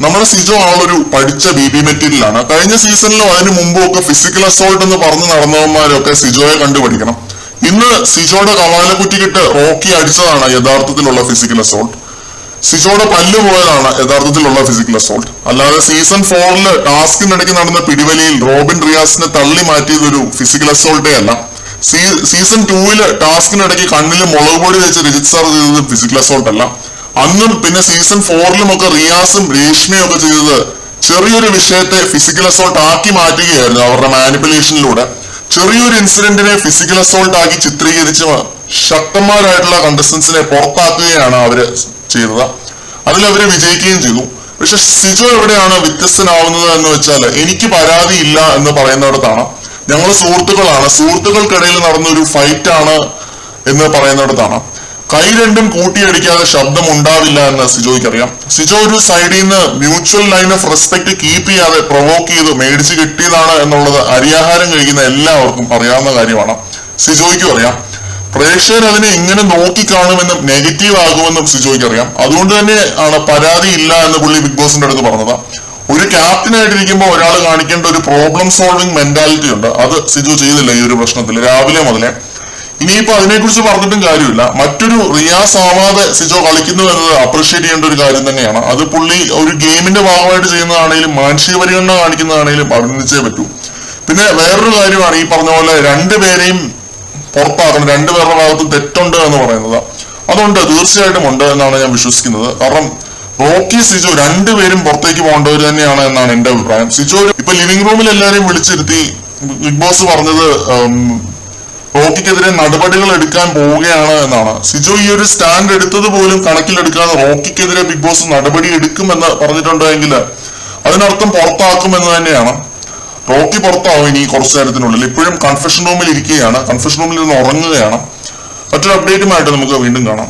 നമ്മുടെ സിജോ ആളൊരു പഠിച്ച BB മെറ്റീരിയൽ ആണ്. കഴിഞ്ഞ സീസണിലും അതിനു മുമ്പും ഒക്കെ ഫിസിക്കൽ അസോൾട്ട് എന്ന് പറഞ്ഞു നടന്നവന്മാരൊക്കെ സിജോയെ കണ്ടുപഠിക്കണം. ഇന്ന് സിജോയുടെ കവാലക്കുറ്റിക്കിട്ട് റോക്കി അടിച്ചതാണ് യഥാർത്ഥത്തിലുള്ള ഫിസിക്കൽ അസോൾട്ട്. സിജോയുടെ പല്ല് പോയതാണ് യഥാർത്ഥത്തിലുള്ള ഫിസിക്കൽ അസോൾട്ട്. അല്ലാതെ സീസൺ 4 ടാസ്കിനിടയ്ക്ക് നടന്ന പിടിവലിയിൽ റോബിൻ റിയാസിനെ തള്ളി മാറ്റിയത് ഒരു ഫിസിക്കൽ അസോൾട്ടേ അല്ല. സീസൺ 2 ടാസ്കിനിടയ്ക്ക് കണ്ണിൽ മുളക് പൊടി വെച്ച് രജിത് സാർ ചെയ്തത് ഫിസിക്കൽ അസോൾട്ട് അല്ല. അന്നും പിന്നെ സീസൺ 4 ഒക്കെ റിയാസും രേഷ്മയും ഒക്കെ ചെയ്തത് ചെറിയൊരു വിഷയത്തെ ഫിസിക്കൽ അസോൾട്ട് ആക്കി മാറ്റുകയായിരുന്നു അവരുടെ മാനിപ്പുലേഷനിലൂടെ. ചെറിയൊരു ഇൻസിഡന്റിനെ ഫിസിക്കൽ അസോൾട്ട് ആക്കി ചിത്രീകരിച്ച് ശക്തന്മാരായിട്ടുള്ള കണ്ടസ്റ്റൻസിനെ പുറത്താക്കുകയാണ് അവര് ചെയ്തത്. അതിൽ അവര് വിജയിക്കുകയും ചെയ്തു. പക്ഷെ സിജോ എവിടെയാണ് വ്യത്യസ്തനാവുന്നത് എന്ന് വെച്ചാൽ, എനിക്ക് പരാതിയില്ല എന്ന് പറയുന്നിടത്താണ്. ഞങ്ങൾ സുഹൃത്തുക്കളാണ്, സുഹൃത്തുക്കൾക്കിടയിൽ നടന്നൊരു ഫൈറ്റ് ആണ് എന്ന് പറയുന്നിടത്താണ്. കൈ രണ്ടും കൂട്ടിയടിക്കാതെ ശബ്ദം ഉണ്ടാവില്ല എന്ന് സിജോയ്ക്ക് അറിയാം. സിജോ ഒരു സൈഡിൽ നിന്ന് mutual line of respect keep ചെയ്യാതെ പ്രൊവോക്ക് ചെയ്ത് മേടിച്ച് കിട്ടിയതാണ് എന്നുള്ളത് അരിയാഹാരം കഴിക്കുന്ന എല്ലാവർക്കും അറിയാവുന്ന കാര്യമാണ്. സിജോയ്ക്കും അറിയാം. പ്രേക്ഷകർ അതിനെ എങ്ങനെ നോക്കിക്കാണുമെന്നും നെഗറ്റീവ് ആകുമെന്നും സിജോയ്ക്ക് അറിയാം. അതുകൊണ്ട് തന്നെ ആണ് പരാതി ഇല്ല എന്ന് പുള്ളി ബിഗ് ബോസിന്റെ അടുത്ത് പറഞ്ഞത്. ഒരു ക്യാപ്റ്റനായിട്ടിരിക്കുമ്പോൾ ഒരാൾ കാണിക്കേണ്ട ഒരു പ്രോബ്ലം സോൾവിങ് മെന്റാലിറ്റി ഉണ്ട്. അത് സിജോ ചെയ്തില്ല ഈ ഒരു പ്രശ്നത്തിൽ രാവിലെ മുതലേ. ഇനിയിപ്പോ അതിനെക്കുറിച്ച് പറഞ്ഞിട്ടും കാര്യമില്ല. മറ്റൊരു റിയാസ് ആവാതെ സിജോ കളിക്കുന്നു എന്നത് അപ്രീഷിയേറ്റ് ചെയ്യേണ്ട ഒരു കാര്യം തന്നെയാണ്. അത് പുള്ളി ഒരു ഗെയിമിന്റെ ഭാഗമായിട്ട് ചെയ്യുന്നതാണെങ്കിലും മാനുഷിക പരിഗണന കാണിക്കുന്നതാണെങ്കിലും അഭിനന്ദിച്ചേ പറ്റൂ. പിന്നെ വേറൊരു കാര്യമാണ് ഈ പറഞ്ഞ പോലെ രണ്ടുപേരെയും പുറത്താക്കണം, രണ്ടുപേരുടെ ഭാഗത്തും തെറ്റുണ്ട് എന്ന് പറയുന്നത്. അതുണ്ട്, തീർച്ചയായിട്ടും ഉണ്ട് എന്നാണ് ഞാൻ വിശ്വസിക്കുന്നത്. കാരണം റോക്കി സിജോ രണ്ടുപേരും പുറത്തേക്ക് പോകേണ്ടവർ തന്നെയാണ് എന്നാണ് എന്റെ അഭിപ്രായം. സിജോ ഇപ്പൊ ലിവിംഗ് റൂമിൽ എല്ലാവരെയും വിളിച്ചിരുത്തി ബിഗ് ബോസ് പറഞ്ഞത് റോക്കിക്കെതിരെ നടപടികൾ എടുക്കാൻ പോവുകയാണ് എന്നാണ്. സിജോ ഈ ഒരു സ്റ്റാൻഡ് എടുത്തത് പോലും കണക്കിലെടുക്കാതെ റോക്കിക്കെതിരെ ബിഗ് ബോസ് നടപടി എടുക്കുമെന്ന് പറഞ്ഞിട്ടുണ്ടെങ്കിൽ അതിനർത്ഥം പുറത്താക്കുമെന്ന് തന്നെയാണ്. റോക്കി പുറത്താവും ഇനി കുറച്ചു നേരത്തിനുള്ളിൽ. ഇപ്പോഴും കൺഫെഷൻ റൂമിൽ ഇരിക്കുകയാണ്, കൺഫെഷൻ റൂമിൽ നിന്ന് ഉറങ്ങുകയാണ്. മറ്റൊരു അപ്ഡേറ്റുമായിട്ട് നമുക്ക് വീണ്ടും കാണാം.